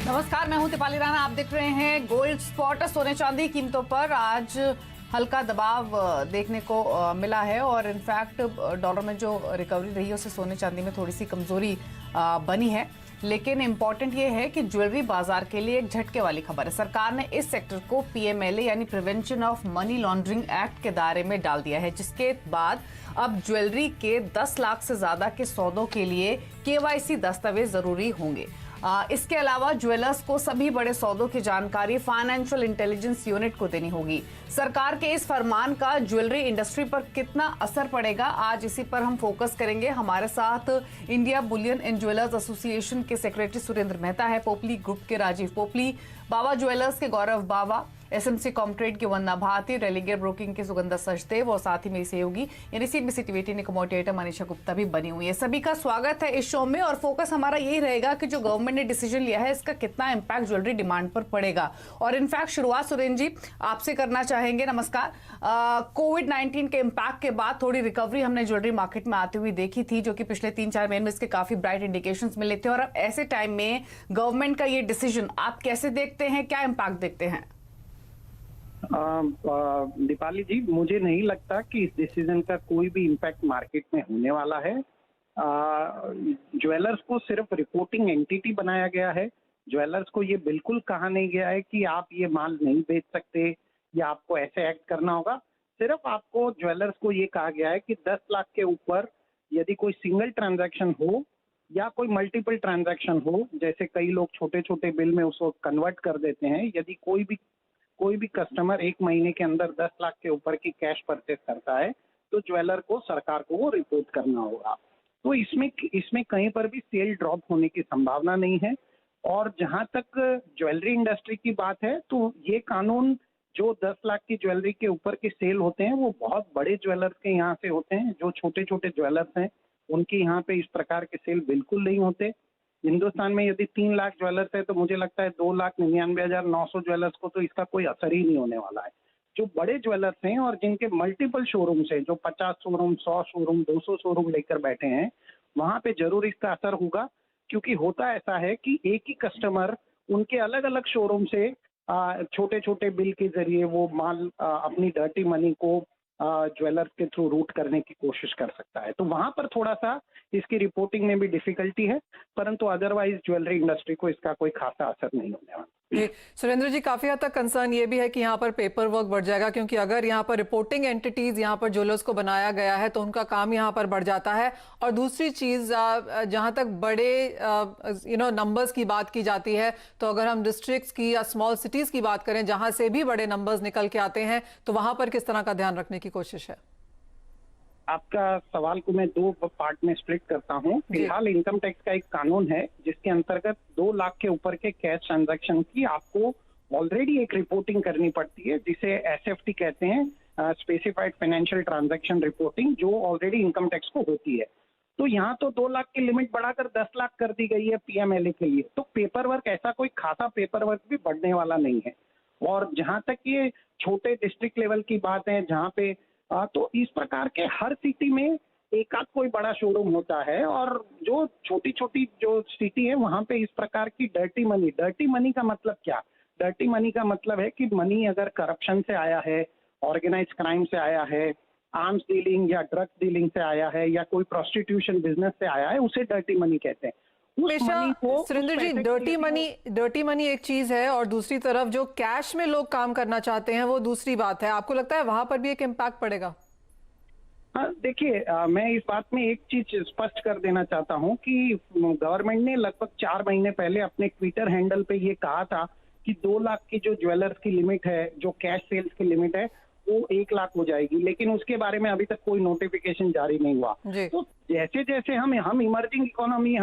नमस्कार, मैं हूं दीपाली राणा। आप देख रहे हैं गोल्ड स्पॉट। सोने चांदी कीमतों पर आज हल्का दबाव देखने को मिला है और इनफैक्ट डॉलर में जो रिकवरी रही है उससे सोने चांदी में थोड़ी सी कमजोरी बनी है। लेकिन इम्पॉर्टेंट ये है कि ज्वेलरी बाजार के लिए एक झटके वाली खबर है। सरकार ने इस सेक्टर को पीएमएलए यानी prevention of money laundering act के दायरे में डाल दिया है, जिसके बाद अब ज्वेलरी के 10 लाख से ज्यादा के सौदों के लिए केवाईसी दस्तावेज जरूरी होंगे। इसके अलावा ज्वेलर्स को सभी बड़े सौदों की जानकारी फाइनेंशियल इंटेलिजेंस यूनिट को देनी होगी। सरकार के इस फरमान का ज्वेलरी इंडस्ट्री पर कितना असर पड़ेगा, आज इसी पर हम फोकस करेंगे। हमारे साथ India Boolean and jewellers association के सेक्रेटरी सुरेंद्र मेहता है, पोपली ग्रुप के राजीव पोपली, बाबा ज्वेलर्स के गौरव बाबा, एसएमसी कॉमट्रेड की वंदना भारती, रेलिगेयर ब्रोकिंग की सुगंधा सचदेव और साथ ही मेरी सहयोगी यानी सीबीसी टीवी 18 कमोडिएटर मनीषा गुप्ता भी बनी हुई है। सभी का स्वागत है इस शो में और फोकस हमारा यही रहेगा कि जो गवर्नमेंट ने डिसीजन लिया है इसका कितना इम्पैक्ट ज्वेलरी डिमांड पर पड़ेगा। और इनफैक्ट शुरुआत सुरेंद्र जी आपसे करना चाहेंगे। नमस्कार। कोविड-19 के इम्पैक्ट के बाद थोड़ी रिकवरी हमने ज्वेलरी मार्केट में आती हुई देखी थी, जो कि पिछले 3-4 महीने में इसके काफी ब्राइट इंडिकेशन मिले थे और अब ऐसे टाइम में गवर्नमेंट का ये डिसीजन आप कैसे देखते हैं, क्या इम्पैक्ट देखते हैं? दीपाली जी, मुझे नहीं लगता कि इस डिसीजन का कोई भी इम्पैक्ट मार्केट में होने वाला है। ज्वेलर्स को सिर्फ रिपोर्टिंग एंटिटी बनाया गया है। ज्वेलर्स को ये बिल्कुल कहा नहीं गया है कि आप ये माल नहीं बेच सकते या आपको ऐसे एक्ट करना होगा। सिर्फ आपको ज्वेलर्स को ये कहा गया है कि 10 लाख के ऊपर यदि कोई सिंगल ट्रांजैक्शन हो या कोई मल्टीपल ट्रांजैक्शन हो, जैसे कई लोग छोटे छोटे बिल में उसको कन्वर्ट कर देते हैं, यदि कोई भी कस्टमर 1 महीने के अंदर 10 लाख के ऊपर की कैश परचेस करता है तो ज्वेलर को, सरकार को वो रिपोर्ट करना होगा। तो इसमें कहीं पर भी सेल ड्रॉप होने की संभावना नहीं है। और जहां तक ज्वेलरी इंडस्ट्री की बात है तो ये कानून जो 10 लाख की ज्वेलरी के ऊपर के सेल होते हैं वो बहुत बड़े ज्वेलर्स के यहाँ से होते हैं। जो छोटे छोटे ज्वेलर्स हैं उनके यहाँ पे इस प्रकार के सेल बिल्कुल नहीं होते। हिंदुस्तान में यदि 3 लाख ज्वेलर्स है तो मुझे लगता है 2,99,900 ज्वेलर्स को तो इसका कोई असर ही नहीं होने वाला है। जो बड़े ज्वेलर्स हैं और जिनके मल्टीपल शोरूम्स हैं, जो 50 शोरूम, 100 शोरूम, 200 शोरूम लेकर बैठे हैं, वहां पे जरूर इसका असर होगा। क्योंकि होता ऐसा है कि एक ही कस्टमर उनके अलग अलग शोरूम से छोटे छोटे बिल के जरिए वो माल अपनी डर्टी मनी को ज्वेलर्स के थ्रू रूट करने की कोशिश कर सकता है। तो वहां पर थोड़ा सा इसकी रिपोर्टिंग में भी डिफिकल्टी है, परंतु अदरवाइज ज्वेलरी इंडस्ट्री को इसका कोई खासा असर नहीं होने वाला। जी सुरेंद्र जी, काफी हद तक कंसर्न ये भी है कि यहाँ पर पेपर वर्क बढ़ जाएगा, क्योंकि अगर यहाँ पर रिपोर्टिंग एंटिटीज यहाँ पर ज्वेलर्स को बनाया गया है तो उनका काम यहाँ पर बढ़ जाता है। और दूसरी चीज, जहाँ तक बड़े नंबर्स की बात की जाती है, तो अगर हम डिस्ट्रिक्ट्स की या स्मॉल सिटीज की बात करें जहां से भी बड़े नंबर्स निकल के आते हैं, तो वहां पर किस तरह का ध्यान रखने की कोशिश है? आपका सवाल को मैं 2 पार्ट में स्प्लिट करता हूं। फिलहाल इनकम टैक्स का एक कानून है जिसके अंतर्गत 2 लाख के ऊपर के कैश ट्रांजैक्शन की आपको ऑलरेडी एक रिपोर्टिंग करनी पड़ती है, जिसे एसएफटी कहते हैं, स्पेसिफाइड फाइनेंशियल ट्रांजैक्शन रिपोर्टिंग, जो ऑलरेडी इनकम टैक्स को होती है। तो यहाँ तो 2 लाख की लिमिट बढ़ाकर 10 लाख कर दी गई है पीएमएलए के लिए। तो पेपर वर्क, ऐसा कोई खासा पेपर वर्क भी बढ़ने वाला नहीं है। और जहां तक ये छोटे डिस्ट्रिक्ट लेवल की बात है, जहाँ पे तो इस प्रकार के हर सिटी में एक आध कोई बड़ा शोरूम होता है, और जो छोटी छोटी जो सिटी है वहां पे इस प्रकार की डर्टी मनी का मतलब क्या? डर्टी मनी का मतलब है कि मनी अगर करप्शन से आया है, ऑर्गेनाइज क्राइम से आया है, आर्म्स डीलिंग या ड्रग्स डीलिंग से आया है, या कोई प्रोस्टिट्यूशन बिजनेस से आया है, उसे डर्टी मनी कहते हैं। सुरेंद्र जी, डर्टी मनी एक चीज है और दूसरी तरफ जो कैश में लोग काम करना चाहते हैं वो दूसरी बात है। आपको लगता है वहां पर भी एक इम्पैक्ट पड़ेगा? हाँ, देखिए, मैं इस बात में एक चीज स्पष्ट कर देना चाहता हूं कि गवर्नमेंट ने लगभग 4 महीने पहले अपने ट्विटर हैंडल पे ये कहा था कि 2 लाख की जो ज्वेलर्स की लिमिट है, जो कैश सेल्स की लिमिट है, वो 1 लाख हो जाएगी। लेकिन उसके बारे में अभी तक कोई नोटिफिकेशन जारी नहीं हुआ। तो जैसे जैसे हम इमर्जिंग इकोनॉमी,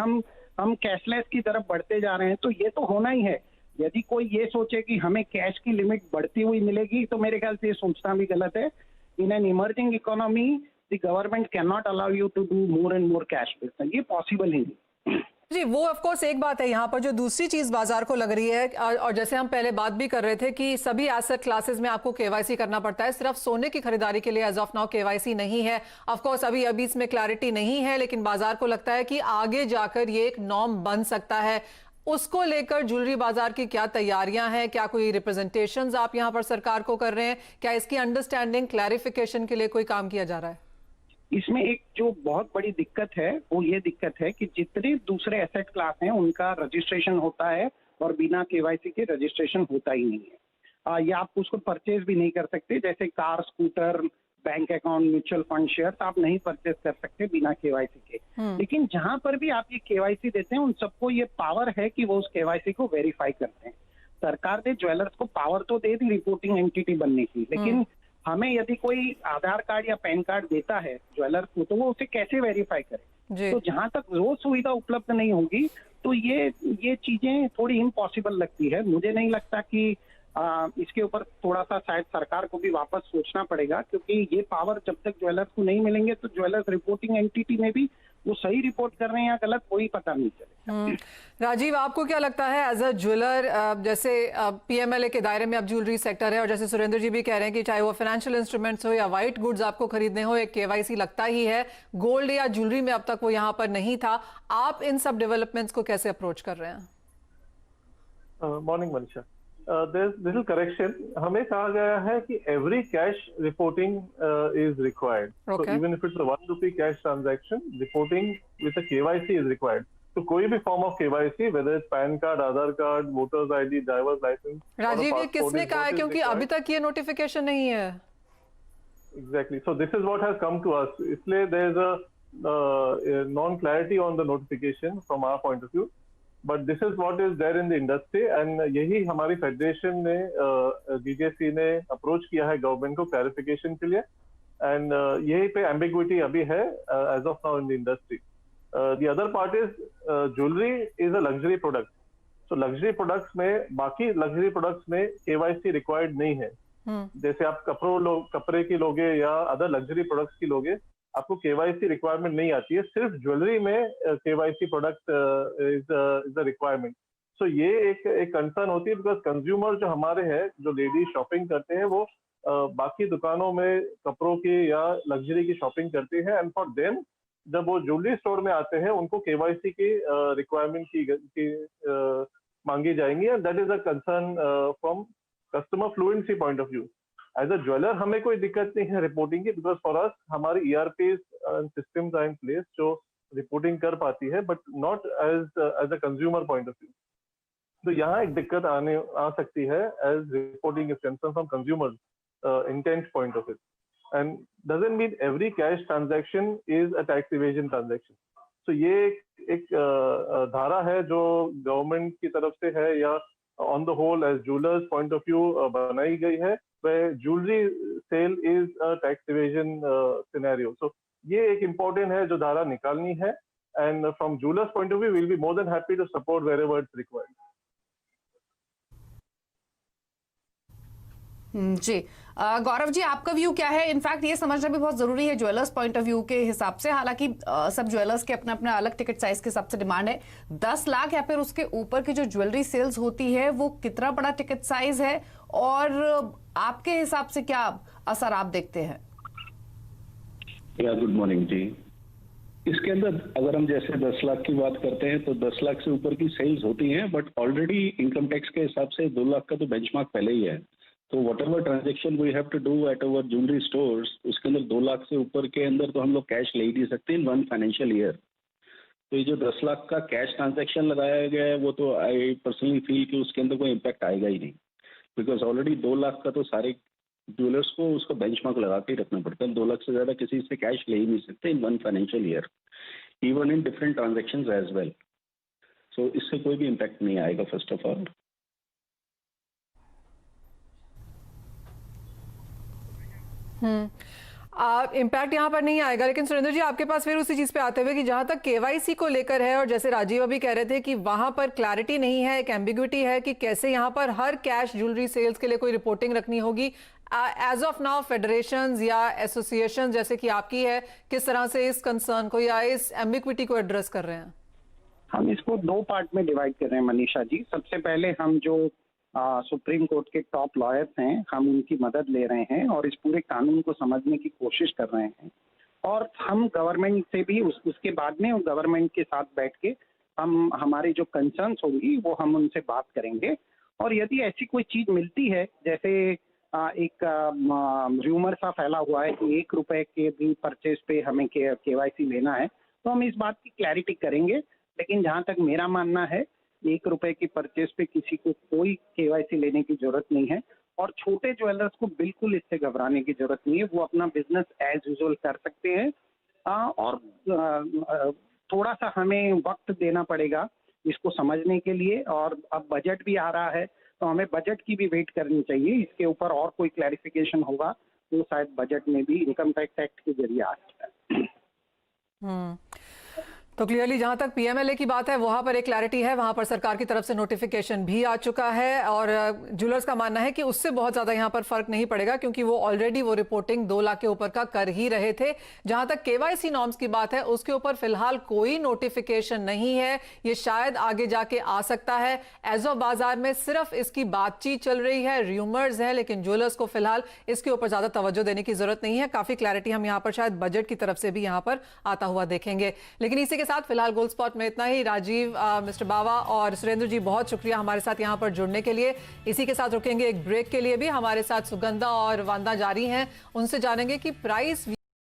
हम कैशलेस की तरफ बढ़ते जा रहे हैं, तो ये तो होना ही है। यदि कोई ये सोचे कि हमें कैश की लिमिट बढ़ती हुई मिलेगी तो मेरे ख्याल से ये सोचना भी गलत है। In an emerging economy the government can not allow you to do more and more cash business, ये पॉसिबल ही नहीं। जी, वो ऑफ कोर्स एक बात है। यहाँ पर जो दूसरी चीज बाजार को लग रही है, और जैसे हम पहले बात भी कर रहे थे कि सभी एसेट क्लासेस में आपको केवाईसी करना पड़ता है, सिर्फ सोने की खरीदारी के लिए एज ऑफ नाउ केवाईसी नहीं है। ऑफ कोर्स अभी इसमें क्लैरिटी नहीं है, लेकिन बाजार को लगता है कि आगे जाकर ये एक नॉर्म बन सकता है। उसको लेकर ज्वेलरी बाजार की क्या तैयारियां हैं? क्या कोई रिप्रेजेंटेशंस आप यहां पर सरकार को कर रहे हैं? क्या इसकी अंडरस्टैंडिंग क्लैरिफिकेशन के लिए कोई काम किया जा रहा है? इसमें एक जो बहुत बड़ी दिक्कत है वो ये दिक्कत है कि जितने दूसरे एसेट क्लास हैं उनका रजिस्ट्रेशन होता है और बिना केवाईसी के रजिस्ट्रेशन होता ही नहीं है। या आप उसको परचेज भी नहीं कर सकते, जैसे car, scooter, bank account, mutual fund, share आप नहीं परचेज कर सकते बिना केवाईसी के। लेकिन जहां पर भी आप ये केवाईसी देते हैं उन सबको ये पावर है कि वो उस केवाईसी को वेरीफाई करते हैं। सरकार ने ज्वेलर्स को पावर तो दे दी रिपोर्टिंग एंटिटी बनने की, लेकिन हमें यदि कोई आधार कार्ड या पैन कार्ड देता है ज्वेलर को तो वो उसे कैसे वेरीफाई करे? तो जहां तक वो सुविधा उपलब्ध नहीं होगी तो ये चीजें थोड़ी इम्पॉसिबल लगती है। मुझे नहीं लगता कि इसके ऊपर थोड़ा सा शायद सरकार को भी वापस सोचना पड़ेगा, क्योंकि ये पावर जब तक ज्वेलर्स को नहीं मिलेंगे तो ज्वेलर्स रिपोर्टिंग एंटिटी में भी वो सही रिपोर्ट कर रहे हैं या गलत कोई पता नहीं चलेगा। राजीव, आपको क्या लगता है एज अ ज्वेलर, जैसे पीएमएलए के दायरे में अब ज्वेलरी सेक्टर है और जैसे सुरेंद्र जी भी कह रहे हैं कि चाहे वो फाइनेंशियल इंस्ट्रूमेंट्स हो या व्हाइट गुड्स आपको खरीदने हो, एक केवाईसी लगता ही है। गोल्ड या ज्वेलरी में अब तक वो यहाँ पर नहीं था। आप इन सब डेवलपमेंट्स को कैसे अप्रोच कर रहे हैं? Morning Manisha, little correction. हमें कहा गया है कि every cash reporting is required. Okay. So even if it's a 1 rupee cash transaction, reporting with a KYC is required. तो कोई भी form of KYC, whether it's PAN card, Aadhaar card, voters ID, driver's license. Rajiv, ये किसने कहा है? क्योंकि अभी तक ये नोटिफिकेशन नहीं है। Exactly. So this is what has come to us. इसलिए there is a non-clarity on the notification from our point of view. But this is what is there in the industry and यही हमारी federation ने DJC ने approach किया है government को clarification के लिए एंड यही पे एम्बिग्विटी अभी है as of now in the industry. The other part is jewellery is a luxury product. So luxury products में, बाकी लग्जरी प्रोडक्ट्स में केवाईसी रिक्वायर्ड नहीं है। जैसे आप कपड़े की लोगे या अदर लग्जरी प्रोडक्ट्स की लोगे, आपको केवाईसी रिक्वायरमेंट नहीं आती है। सिर्फ ज्वेलरी में KYC product is the requirement. So ये एक कंसर्न होती है बिकॉज कंज्यूमर जो हमारे हैं, जो लेडीज शॉपिंग करते हैं, वो बाकी दुकानों में कपड़ों की या लग्जरी की शॉपिंग करती है एंड फॉर देम जब वो ज्वेलरी स्टोर में आते हैं उनको केवाईसी की रिक्वायरमेंट की मांगी जाएंगी and that is a concern from customer fluency point of view. As a jeweller हमें कोई दिक्कत नहीं है रिपोर्टिंग की, बिकॉज फॉर अस हमारी ERPs systems are in place जो रिपोर्टिंग कर पाती है, but not as a consumer point of view. तो यहाँ एक दिक्कत आ सकती है as reporting is concern from consumer intent point of view and doesn't mean every cash transaction is a tax evasion transaction. So ये एक धारा है जो गवर्नमेंट की तरफ से है या on the whole as jewellers point of view बनाई गई है, where jewelry sale is a tax evasion scenario. So ये एक important है जो धारा निकालनी है and from jewelers point of view we'll be more than happy to support wherever it's required. जी गौरव जी, आपका व्यू क्या है? इनफैक्ट ये समझना भी बहुत जरूरी है ज्वेलर्स पॉइंट ऑफ व्यू के हिसाब से। हालांकि सब ज्वेलर्स के अपने अपने अलग टिकट साइज के हिसाब से डिमांड है। 10 लाख या फिर उसके ऊपर की जो ज्वेलरी सेल्स होती है वो कितना बड़ा टिकट साइज है और आपके हिसाब से क्या असर आप देखते हैं? या गुड मॉर्निंग जी। इसके अंदर अगर हम जैसे 10 लाख की बात करते हैं तो 10 लाख से ऊपर की सेल्स होती हैं, बट ऑलरेडी इनकम टैक्स के हिसाब से 2 लाख का तो बेंचमार्क पहले ही है। तो whatever transaction we have to do at our jewellery stores, उसके अंदर 2 लाख से ऊपर के अंदर तो हम लोग कैश ले ही नहीं सकते इन 1 फाइनेंशियल ईयर। तो ये जो 10 लाख का कैश ट्रांजैक्शन लगाया गया है वो तो आई पर्सनली फील कि उसके अंदर कोई इम्पैक्ट आएगा ही नहीं, बिकॉज ऑलरेडी 2 लाख का तो सारे ज्वेलर्स को उसका बेंचमार्क लगा के रखना पड़ता है। 2 लाख से ज़्यादा किसी से कैश ले ही नहीं सकते in 1 financial year, even in different transactions as well. So इससे कोई भी इम्पैक्ट नहीं आएगा फर्स्ट ऑफ ऑल। इम्पैक्ट यहाँ पर नहीं आएगा, लेकिन सुरेंद्र जी आपके पास फिर उसी चीज पे आते हुए कि जहां तक केवाईसी को लेकर है और जैसे राजीव अभी कह रहे थे कि वहां पर क्लैरिटी नहीं है, एक एम्बिग्विटी है कि कैसे यहाँ पर हर कैश ज्वेलरी सेल्स के लिए कोई रिपोर्टिंग रखनी होगी। एज ऑफ नाउ फेडरेशंस या एसोसिएशन जैसे कि आपकी है, किस तरह से इस कंसर्न को या इस एम्बिग्विटी को एड्रेस कर रहे हैं? हम इसको 2 पार्ट में डिवाइड कर रहे हैं मनीषा जी। सबसे पहले हम जो सुप्रीम कोर्ट के टॉप लॉयर्स हैं, हम उनकी मदद ले रहे हैं और इस पूरे कानून को समझने की कोशिश कर रहे हैं। और हम गवर्नमेंट से भी उसके बाद में गवर्नमेंट के साथ बैठ के हमारी जो कंसर्न्स होगी वो हम उनसे बात करेंगे। और यदि ऐसी कोई चीज मिलती है, जैसे एक र्यूमर सा फैला हुआ है कि 1 रुपए के भी परचेज पे हमें केवाईसी लेना है, तो हम इस बात की क्लैरिटी करेंगे। लेकिन जहां तक मेरा मानना है, 1 रुपए की परचेज पे किसी को कोई केवाईसी लेने की जरूरत नहीं है। और छोटे ज्वेलर्स को बिल्कुल इससे घबराने की जरूरत नहीं है, वो अपना बिजनेस एज यूजुअल कर सकते हैं। और थोड़ा सा हमें वक्त देना पड़ेगा इसको समझने के लिए। और अब बजट भी आ रहा है, तो हमें बजट की भी वेट करनी चाहिए। इसके ऊपर और कोई क्लैरिफिकेशन होगा तो शायद बजट में भी इनकम टैक्स एक्ट के जरिए आ सकता है। तो क्लियरली जहां तक पीएमएलए की बात है वहां पर एक क्लैरिटी है, वहां पर सरकार की तरफ से नोटिफिकेशन भी आ चुका है और ज्वेलर्स का मानना है कि उससे बहुत ज्यादा यहां पर फर्क नहीं पड़ेगा क्योंकि वो ऑलरेडी वो रिपोर्टिंग 2 लाख के ऊपर का कर ही रहे थे। जहां तक केवाईसी नॉर्म्स की बात है उसके ऊपर फिलहाल कोई नोटिफिकेशन नहीं है, ये शायद आगे जाके आ सकता है। एज ऑफ बाजार में सिर्फ इसकी बातचीत चल रही है, र्यूमर्स है, लेकिन ज्वेलर्स को फिलहाल इसके ऊपर ज्यादा तवज्जो देने की जरूरत नहीं है। काफी क्लैरिटी हम यहाँ पर शायद बजट की तरफ से भी यहाँ पर आता हुआ देखेंगे। लेकिन इसी के साथ फिलहाल गोल्ड स्पॉट में इतना ही। राजीव, मिस्टर बावा और सुरेंद्र जी, बहुत शुक्रिया हमारे साथ यहाँ पर जुड़ने के लिए। इसी के साथ रुकेंगे एक ब्रेक के लिए भी। हमारे साथ सुगंधा और वंदा जारी हैं, उनसे जानेंगे कि प्राइस